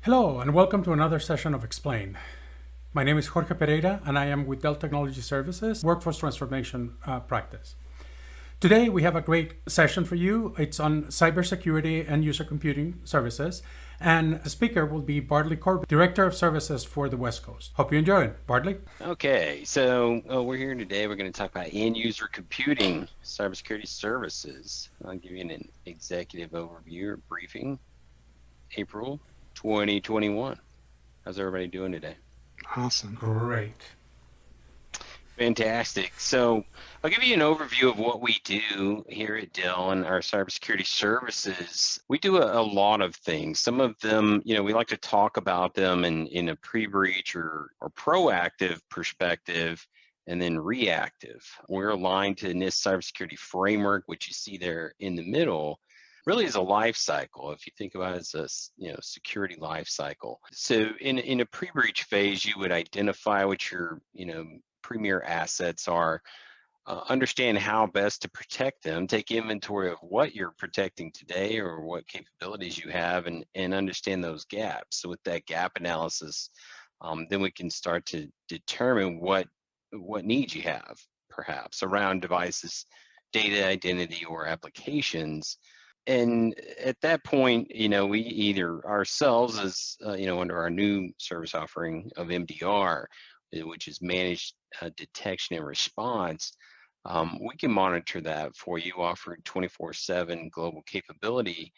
Hello, and welcome to another session of Explain. My name is Jorge Pereira, and I am with Dell Technology Services Workforce Transformation Practice. Today, we have a great session for you. It's on cybersecurity and user computing services, and the speaker will be Bartley Corbett, Director of Services for the West Coast. Hope you enjoy it. Bartley? Okay, so we're here today. We're going to talk about end user computing, cybersecurity services. I'll give you an executive overview or briefing. April 2021. How's everybody doing today? Awesome. Great. Fantastic. So I'll give you an overview of what we do here at Dell and our cybersecurity services. We do a lot of things. Some of them, we like to talk about them in a pre-breach or proactive perspective, and then reactive. We're aligned to NIST cybersecurity framework, which you see there in the middle. Really is a life cycle. If you think about it as a security life cycle. So in a pre-breach phase, you would identify what your premier assets are, understand how best to protect them, take inventory of what you're protecting today or what capabilities you have, and understand those gaps. So with that gap analysis, then we can start to determine what needs you have, perhaps around devices, data, identity, or applications. And at that point, we either ourselves as, under our new service offering of MDR, which is managed detection and response, we can monitor that for you, offering 24/7 global capability,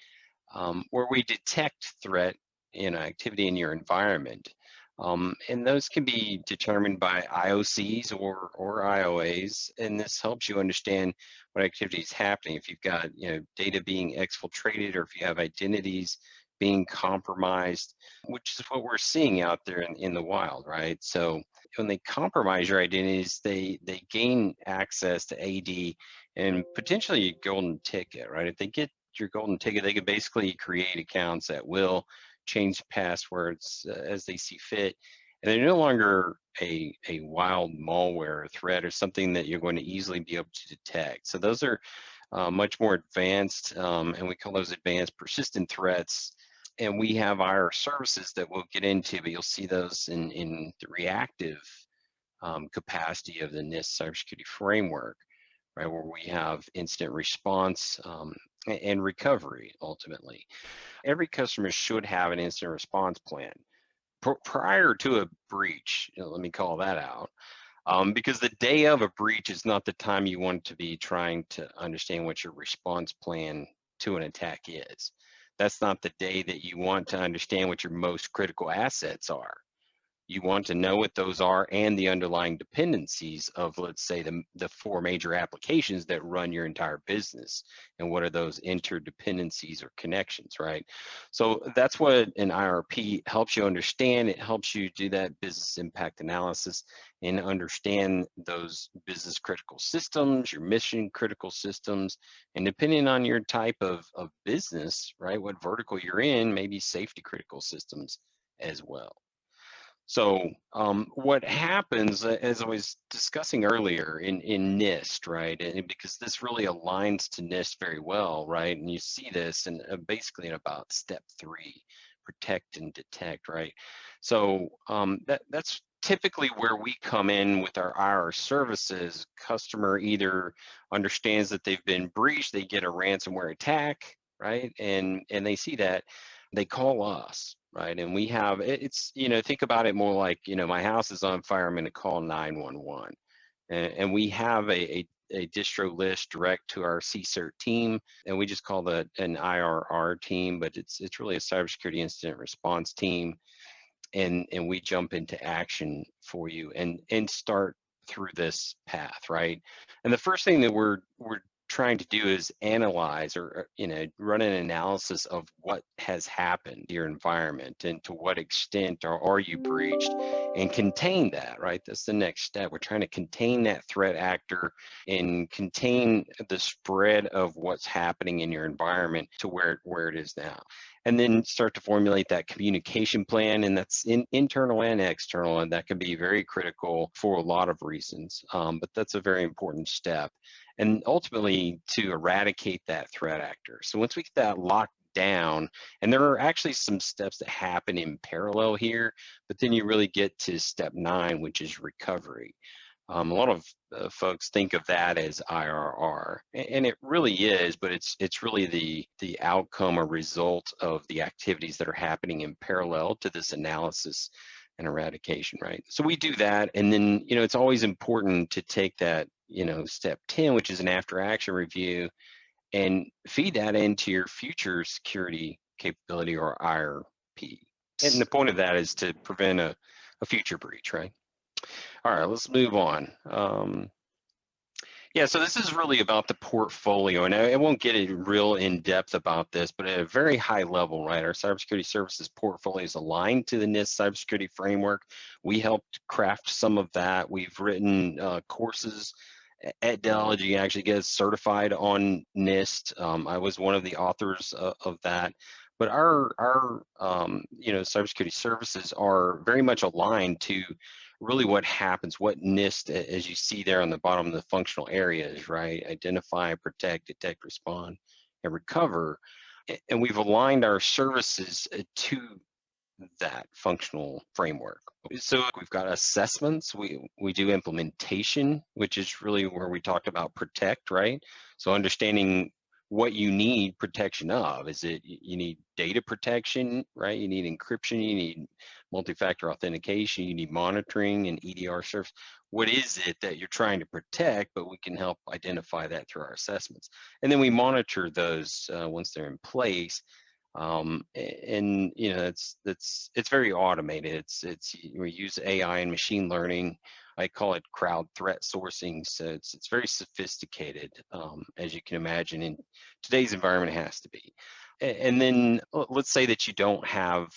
where we detect threat activity in your environment. And those can be determined by IOCs or IOAs, and this helps you understand what activity is happening. If you've got data being exfiltrated, or if you have identities being compromised, which is what we're seeing out there in the wild, right? So when they compromise your identities, they gain access to AD and potentially your golden ticket, right? If they get your golden ticket, they could basically create accounts at will, change passwords as they see fit, and they're no longer a wild malware threat or something that you're going to easily be able to detect. So those are much more advanced, and we call those advanced persistent threats. And we have our services that we'll get into, but you'll see those in the reactive capacity of the NIST cybersecurity framework, right, where we have incident response and recovery ultimately. Every customer should have an incident response plan prior to a breach. Let me call that out. Because the day of a breach is not the time you want to be trying to understand what your response plan to an attack is. That's not the day that you want to understand what your most critical assets are. You want to know what those are and the underlying dependencies of, let's say, the four major applications that run your entire business, and what are those interdependencies or connections, right? So that's what an IRP helps you understand. It helps you do that business impact analysis and understand those business critical systems, your mission critical systems, and depending on your type of business, right, what vertical you're in, maybe safety critical systems as well. So what happens, as I was discussing earlier in NIST, right, and because this really aligns to NIST very well, right, and you see this in basically in about step 3, protect and detect, right? So that's typically where we come in with our IR services. Customer either understands that they've been breached, they get a ransomware attack, right, and they see that, they call us, right? And we have, it's, think about it more like, my house is on fire, I'm going to call 911. And we have a distro list direct to our CCERT team, and we just call that an IRR team, but it's really a cybersecurity incident response team. And we jump into action for you and start through this path, right? And the first thing that we're trying to do is analyze or run an analysis of what has happened to your environment and to what extent are you breached, and contain that, right? That's the next step. We're trying to contain that threat actor and contain the spread of what's happening in your environment to where it is now, and then start to formulate that communication plan. And that's internal and external, and that can be very critical for a lot of reasons, but that's a very important step, and ultimately to eradicate that threat actor. So once we get that locked down. And there are actually some steps that happen in parallel here, but then you really get to step 9, which is recovery. A lot of folks think of that as IRR, and it really is, but it's really the outcome or result of the activities that are happening in parallel to this analysis and eradication, right? So we do that, and then it's always important to take that step 10, which is an after action review, and feed that into your future security capability or IRP. And the point of that is to prevent a future breach, right? All right, let's move on. Yeah, so this is really about the portfolio, and I won't get it real in depth about this, but at a very high level, right? Our cybersecurity services portfolio is aligned to the NIST cybersecurity framework. We helped craft some of that. We've written courses at Dell. You actually get certified on NIST. I was one of the authors of that. But our cybersecurity services are very much aligned to really what happens, what NIST, as you see there on the bottom of the functional areas, right? Identify, protect, detect, respond, and recover. And we've aligned our services to that functional framework. So we've got assessments, we do implementation, which is really where we talked about protect, right? So understanding what you need protection of. Is it you need data protection, right? You need encryption, you need multi-factor authentication, you need monitoring and EDR service. What is it that you're trying to protect? But we can help identify that through our assessments. And then we monitor those once they're in place. And it's very automated. We use AI and machine learning. I call it crowd threat sourcing. So it's very sophisticated, as you can imagine. In today's environment, it has to be. And then let's say that you don't have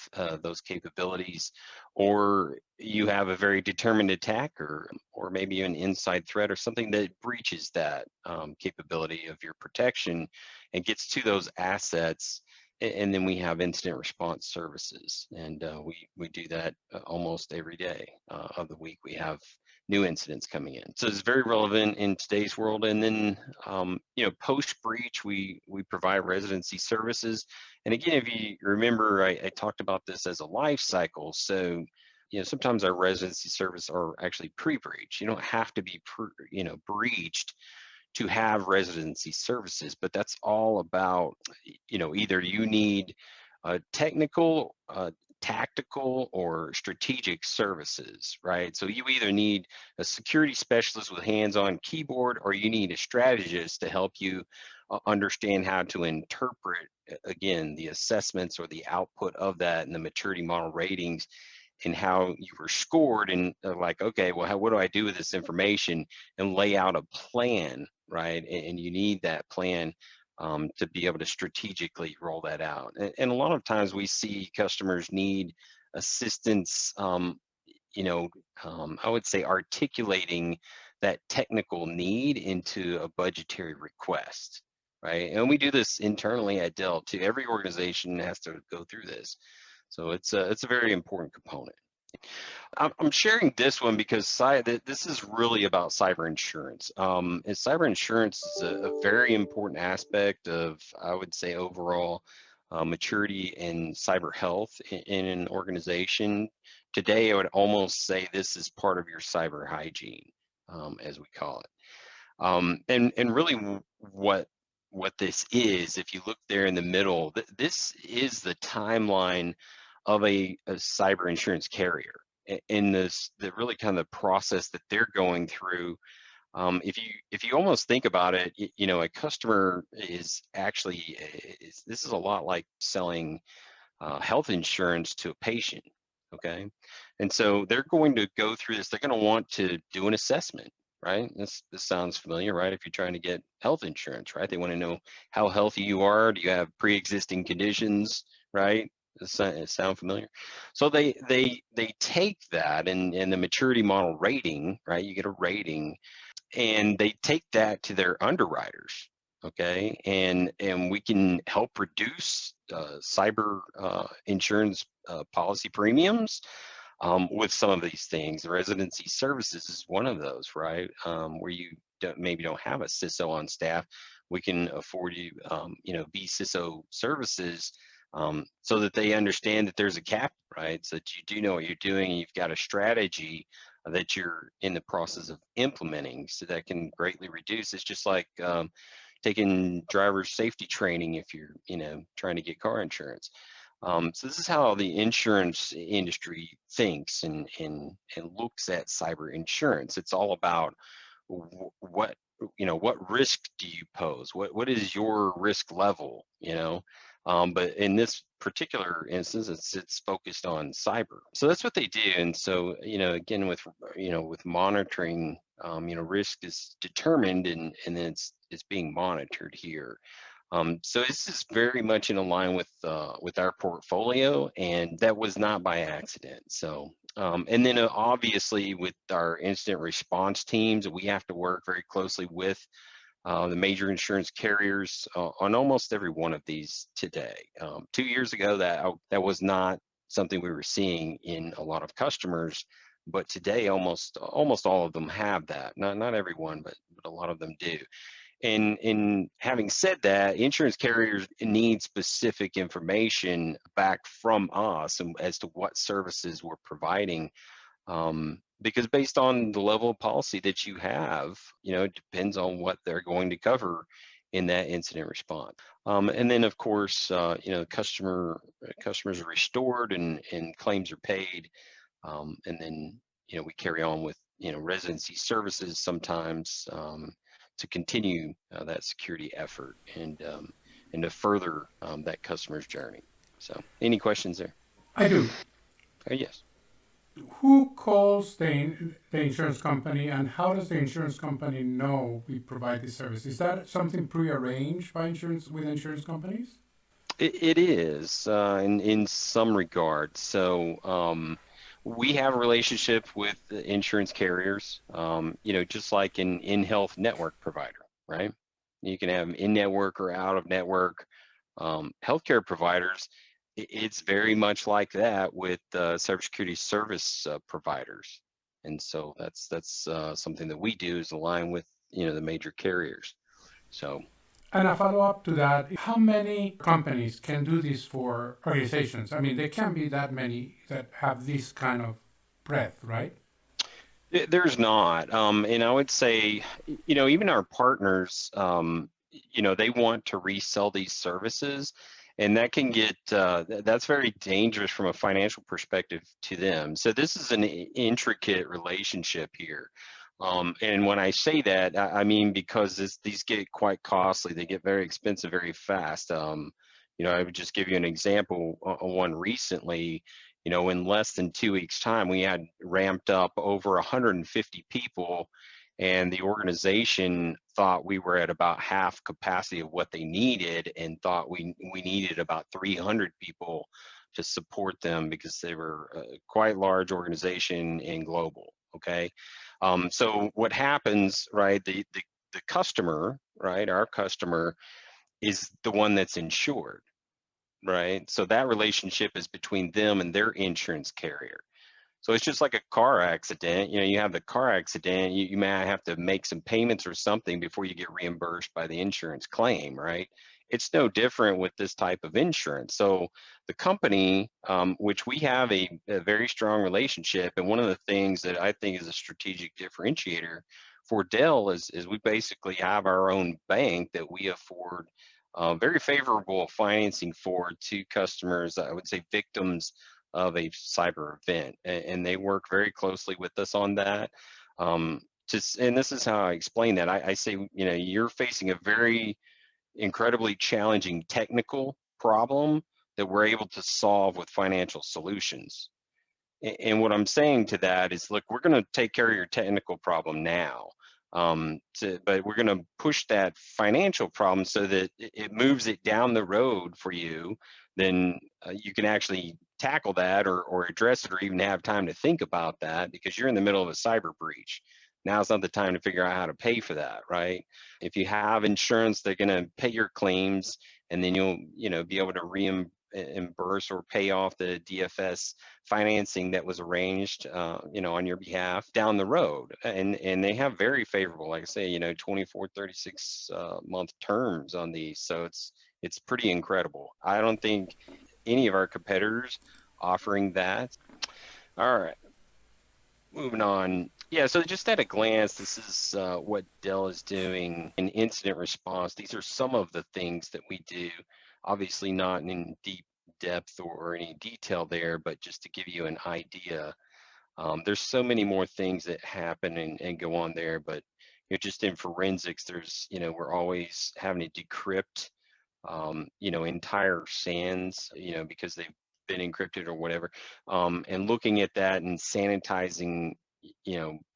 those capabilities, or you have a very determined attacker, or maybe an inside threat or something that breaches that capability of your protection and gets to those assets. And then we have incident response services, and we do that almost every day of the week. We have new incidents coming in, so it's very relevant in today's world. And then post breach, we provide residency services. And again, if you remember, I talked about this as a life cycle. So sometimes our residency service are actually pre-breach. You don't have to be breached to have residency services, but that's all about, either you need technical, tactical, or strategic services, right? So you either need a security specialist with hands-on keyboard, or you need a strategist to help you understand how to interpret, again, the assessments or the output of that and the maturity model ratings and how you were scored, and like, okay, well, what do I do with this information, and lay out a plan, right? And you need that plan to be able to strategically roll that out. And a lot of times we see customers need assistance, I would say articulating that technical need into a budgetary request, right? And we do this internally at Dell too. Every organization has to go through this. So it's a very important component. I'm sharing this one because this is really about cyber insurance. And cyber insurance is a very important aspect of, I would say, overall maturity and cyber health in an organization. Today, I would almost say this is part of your cyber hygiene, as we call it. And really what this is, if you look there in the middle, this is the timeline of a cyber insurance carrier, in the really kind of process that they're going through. If you almost think about it, a customer is actually, this is a lot like selling health insurance to a patient, okay? And so they're going to go through this. They're going to want to do an assessment, right? This sounds familiar, right? If you're trying to get health insurance, right? They want to know how healthy you are. Do you have pre-existing conditions, right? It sound familiar? So they take that and the maturity model rating, right? You get a rating, and they take that to their underwriters, okay? And we can help reduce cyber insurance policy premiums with some of these things. The residency services is one of those, right? Where you maybe don't have a CISO on staff. we can afford you, BCISO services, so that they understand that there's a cap, right? So that you do know what you're doing, and you've got a strategy that you're in the process of implementing, so that can greatly reduce. It's just like taking driver safety training if you're, trying to get car insurance. So this is how the insurance industry thinks and looks at cyber insurance. It's all about what what risk do you pose? What is your risk level? But in this particular instance, it's focused on cyber. So that's what they do. And so again, with monitoring, risk is determined, and then it's being monitored here. So this is very much in line with our portfolio, and that was not by accident. So, and then obviously with our incident response teams, we have to work very closely with the major insurance carriers on almost every one of these today. 2 years ago, that was not something we were seeing in a lot of customers, but today almost all of them have that. Not everyone, but a lot of them do. And in having said that, insurance carriers need specific information back from us as to what services we're providing, because based on the level of policy that you have, it depends on what they're going to cover in that incident response. And then, of course, customers are restored and claims are paid, and then we carry on with residency services sometimes, to continue that security effort and to further that customer's journey. So, any questions there? I do. Yes. Who calls the insurance company, and how does the insurance company know we provide this service? Is that something prearranged by insurance companies? It is in some regards. So we have a relationship with the insurance carriers, just like an in-health network provider, right? You can have in-network or out-of-network healthcare providers. It's very much like that with cybersecurity service providers, and so that's something that we do is align with the major carriers. So. And a follow up to that, how many companies can do this for organizations? I mean, there can't be that many that have this kind of breadth, right? There's not, and I would say, even our partners, they want to resell these services, and that can get that's very dangerous from a financial perspective to them. So this is an intricate relationship here, and when I say that, I mean because these get quite costly. They get very expensive very fast. I would just give you an example. One recently, in less than 2 weeks' time, we had ramped up over 150 people, and the organization thought we were at about half capacity of what they needed, and thought we needed about 300 people to support them because they were a quite large organization and global. Okay, so what happens, right? The customer, right? Our customer is the one that's insured, right? So that relationship is between them and their insurance carrier. So it's just like a car accident. You have the car accident, you may have to make some payments or something before you get reimbursed by the insurance claim, right? It's no different with this type of insurance. So the company, which we have a very strong relationship, and one of the things that I think is a strategic differentiator for Dell is we basically have our own bank that we afford very favorable financing for to customers, I would say victims of a cyber event, and they work very closely with us on that. And this is how I explain that. I say, you're facing a very incredibly challenging technical problem that we're able to solve with financial solutions. And what I'm saying to that is, look, we're going to take care of your technical problem now, but we're going to push that financial problem so that it moves it down the road for you. Then you can actually tackle that or address it, or even have time to think about that, because you're in the middle of a cyber breach. Now's not the time to figure out how to pay for that, right? If you have insurance, they're going to pay your claims, and then you'll be able to reimburse or pay off the DFS financing that was arranged, on your behalf down the road. And they have very favorable, like I say, 24, 36 month terms on these. So it's pretty incredible. I don't think any of our competitors offering that. All right, moving on. Yeah, so just at a glance, this is what Dell is doing in incident response. These are some of the things that we do, obviously not in deep depth or any detail there, but just to give you an idea. There's so many more things that happen and go on there, but just in forensics, we're always having to decrypt, entire SANs, because they've been encrypted or whatever, and looking at that and sanitizing,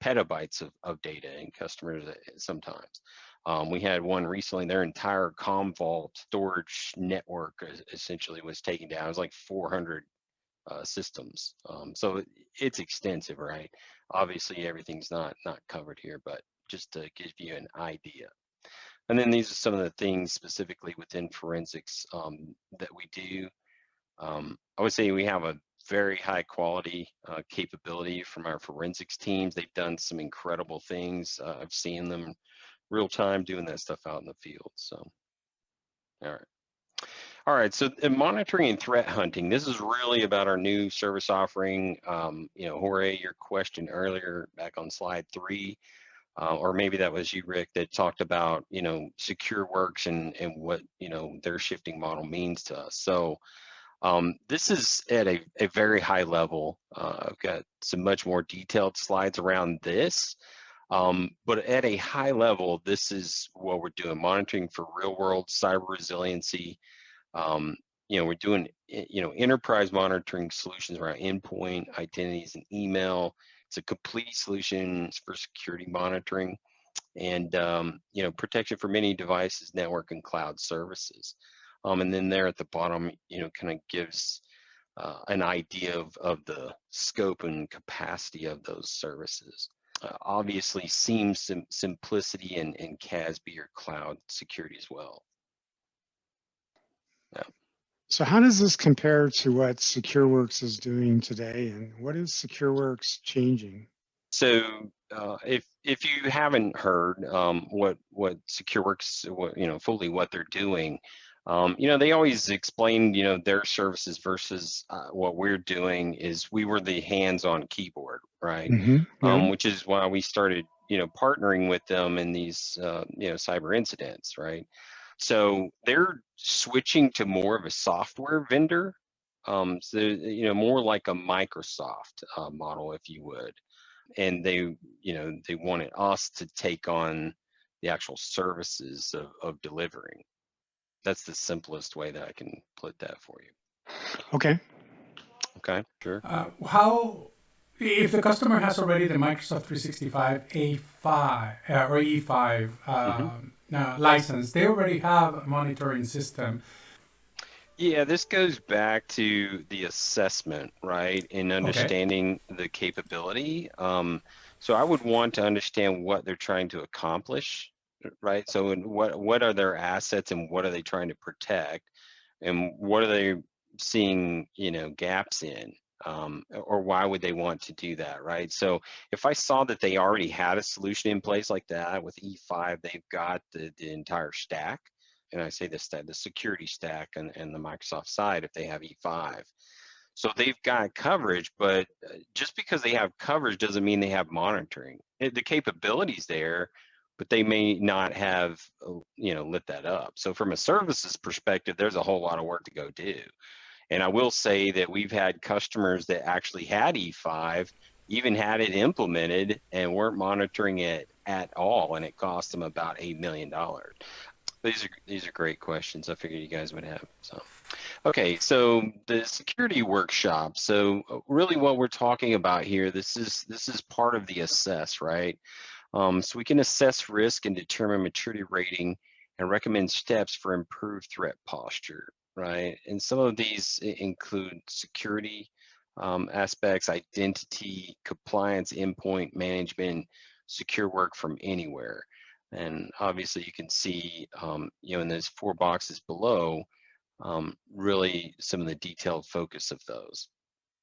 petabytes of data in customers sometimes. We had one recently, their entire Commvault storage network essentially was taken down. It was like 400 systems. So it's extensive, right? Obviously, everything's not covered here, but just to give you an idea. And then these are some of the things specifically within forensics that we do. I would say we have a very high quality capability from our forensics teams. They've done some incredible things. I've seen them real time doing that stuff out in the field. So, all right. So monitoring and threat hunting, this is really about our new service offering. Jorge, your question earlier back on slide 3, or maybe that was you, Rick, that talked about, SecureWorks and what, their shifting model means to us. So this is at a very high level. I've got some much more detailed slides around this. But at a high level, this is what we're doing, monitoring for real world cyber resiliency. We're doing, enterprise monitoring solutions around endpoint, identities, and email. It's a complete solution for security monitoring and, protection for many devices, network, and cloud services. And then there at the bottom, kind of gives an idea of the scope and capacity of those services. Obviously, seems simplicity and CASB or cloud security as well. Yeah. So how does this compare to what SecureWorks is doing today, and what is SecureWorks changing? So if you haven't heard what SecureWorks, fully what they're doing, they always explain, their services versus what we're doing is we were the hands-on keyboard, right? Yeah. Which is why we started, partnering with them in these, cyber incidents, right? So they're switching to more of a software vendor, so more like a Microsoft model, if you would. And they wanted us to take on the actual services of delivering. That's the simplest way that I can put that for you. Okay. Okay, sure. How, if the customer has already the Microsoft 365 A5 or E5 license, they already have a monitoring system. Yeah, this goes back to the assessment, right? And understanding the capability. So I would want to understand what they're trying to accomplish, right? So what are their assets and what are they trying to protect? And what are they seeing, gaps in? Or why would they want to do that, right? So if I saw that they already had a solution in place like that with E5, they've got the entire stack. And I say this, the security stack and the Microsoft side, if they have E5. So they've got coverage, but just because they have coverage doesn't mean they have monitoring. The capability's there, but they may not have, lit that up. So from a services perspective, there's a whole lot of work to go do. And I will say that we've had customers that actually had E5, even had it implemented and weren't monitoring it at all. And it cost them about $8 million. These are great questions. I figured you guys would have. So, okay, so the security workshop. So really, what we're talking about here, this is part of the assess, right? So we can assess risk and determine maturity rating and recommend steps for improved threat posture, right? And some of these include security aspects, identity, compliance, endpoint management, secure work from anywhere. And obviously you can see, in those 4 boxes below, really some of the detailed focus of those.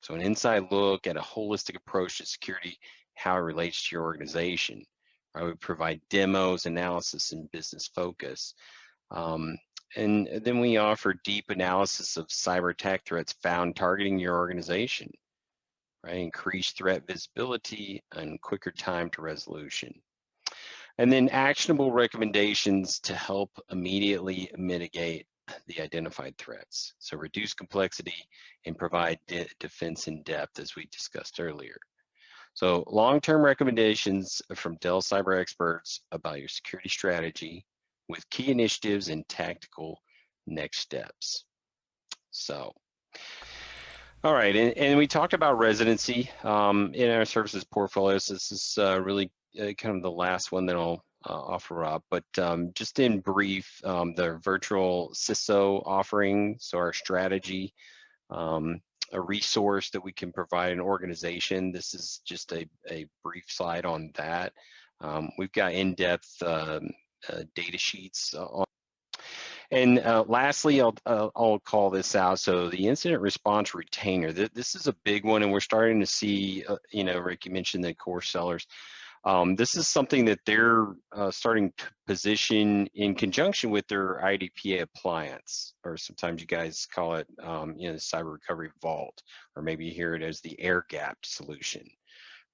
So an inside look at a holistic approach to security, how it relates to your organization. I would provide demos, analysis, and business focus. And then we offer deep analysis of cyber attack threats found targeting your organization, right? Increased threat visibility and quicker time to resolution. And then actionable recommendations to help immediately mitigate the identified threats. So reduce complexity and provide defense in depth, as we discussed earlier. So long-term recommendations from Dell cyber experts about your security strategy with key initiatives and tactical next steps. So, all right, and we talked about residency in our services portfolios. This is really kind of the last one that I'll offer up, but just in brief, the virtual CISO offering, so our strategy, a resource that we can provide an organization. This is just a brief slide on that. We've got in-depth data sheets on. And lastly, I'll call this out. So the incident response retainer, this is a big one, and we're starting to see, Rick, you mentioned the core sellers. This is something that they're starting to position in conjunction with their IDPA appliance, or sometimes you guys call it, the Cyber Recovery Vault, or maybe you hear it as the air-gapped solution,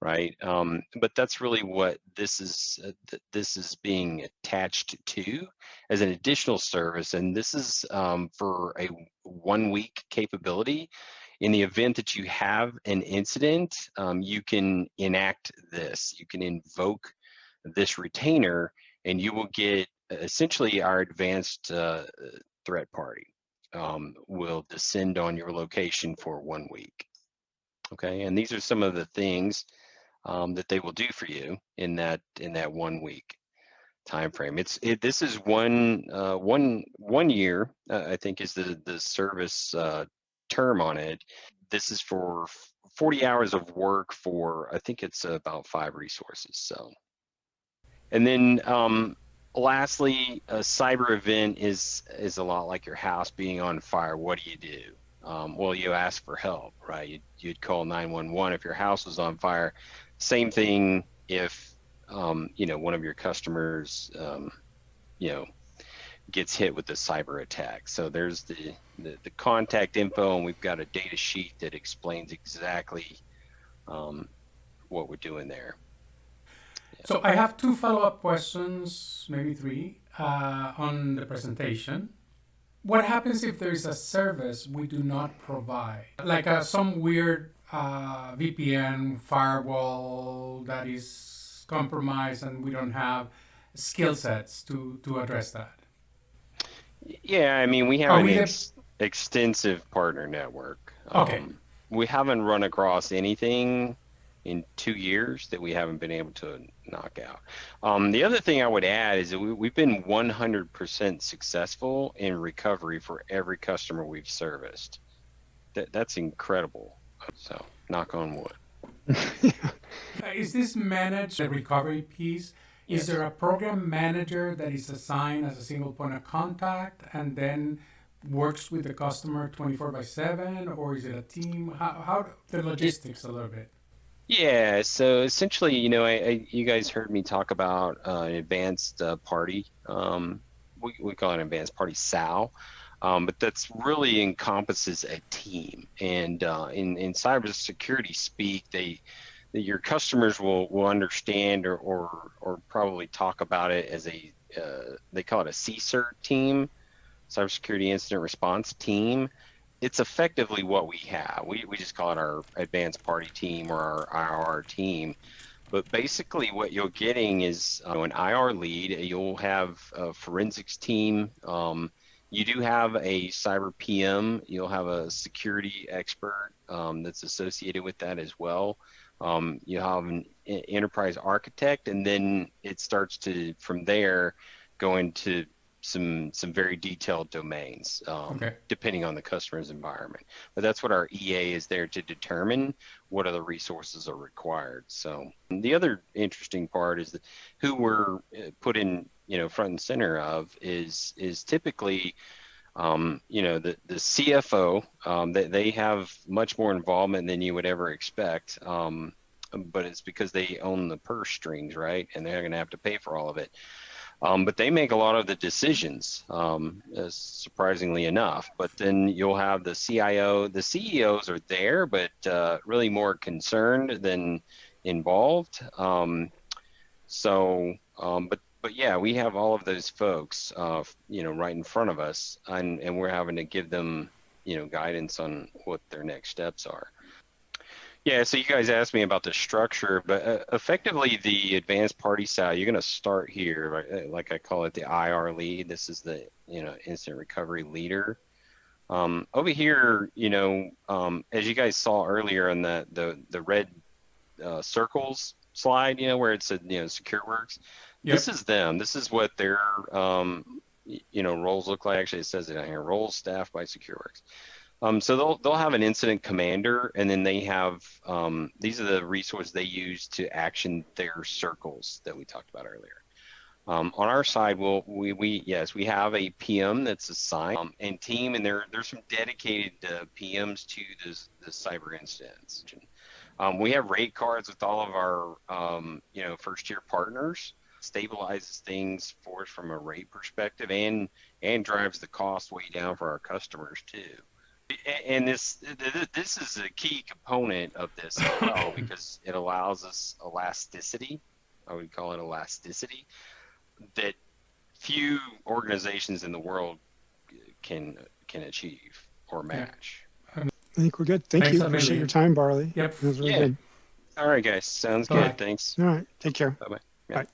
right? But that's really what this is being attached to as an additional service, and this is for a 1-week capability. In the event that you have an incident, you can enact this. You can invoke this retainer, and you will get essentially our advanced threat party will descend on your location for 1 week. Okay, and these are some of the things that they will do for you in that 1 week time frame. This is one year, I think, is the service term on it. This is for 40 hours of work for, I think it's about 5 resources. So, and then lastly, a cyber event is a lot like your house being on fire. What do? Well, you ask for help, right? You'd call 911 if your house was on fire. Same thing if one of your customers gets hit with a cyber attack. So there's the contact info, and we've got a data sheet that explains exactly what we're doing there. So I have 2 follow-up questions, maybe 3, on the presentation. What happens if there is a service we do not provide? Like some weird VPN firewall that is compromised and we don't have skill sets to address that. Yeah, I mean, we have an extensive partner network. Okay. We haven't run across anything in 2 years that we haven't been able to knock out. The other thing I would add is that we've been 100% successful in recovery for every customer we've serviced. That's incredible. So, knock on wood. Is this managed, the recovery piece? Yes. Is there a program manager that is assigned as a single point of contact and then works with the customer 24/7, or is it a team? How the logistics a little bit? Yeah, so essentially, you guys heard me talk about an advanced party. We call it an advanced party SAL, but that's really encompasses a team. And in cybersecurity speak, your customers will understand or probably talk about it as they call it a CSIRT team, cybersecurity incident response team. It's effectively what we have. We just call it our advanced party team or our IR team. But basically what you're getting is an IR lead. You'll have a forensics team. You do have a cyber PM. You'll have a security expert that's associated with that as well. You have an enterprise architect, and then it starts to, from there, go into some very detailed domains, depending on the customer's environment. But that's what our EA is there to determine what other resources are required. So the other interesting part is that who we're put in, front and center of is typically You know, the CFO, they have much more involvement than you would ever expect. But it's because they own the purse strings, right? And they're going to have to pay for all of it. But they make a lot of the decisions, surprisingly enough. But then you'll have the CIO, the CEOs are there, but really more concerned than involved. But yeah, we have all of those folks, you know, right in front of us, and we're having to give them, you know, guidance on what their next steps are. Yeah, so you guys asked me about the structure, but effectively the advanced party side, you're going to start here, right? Like I call it the IR lead. This is the, you know, incident recovery leader. Over here, you know, as you guys saw earlier in the red circles slide, you know, where it said, you know, SecureWorks. Yep. This is them. This is what their, you know, roles look like. Actually, it says it on here, roles staffed by SecureWorks. So they'll have an incident commander, and then they have, these are the resources they use to action their circles that we talked about earlier. On our side, we have a PM that's assigned and team, and there's some dedicated PMs to the cyber incidents. We have rate cards with all of our, you know, first tier partners. Stabilizes things for us from a rate perspective, and drives the cost way down for our customers too. And this is a key component of this as well, because it allows us elasticity. I would call it elasticity that few organizations in the world can achieve or match. I think we're good. Thank Thanks, you. Appreciate Emily. your time, Barley. Yep. That was really Yeah. good. All right, guys. Sounds Bye. good. Thanks. All right. Take care. Bye-bye. Yeah. Bye.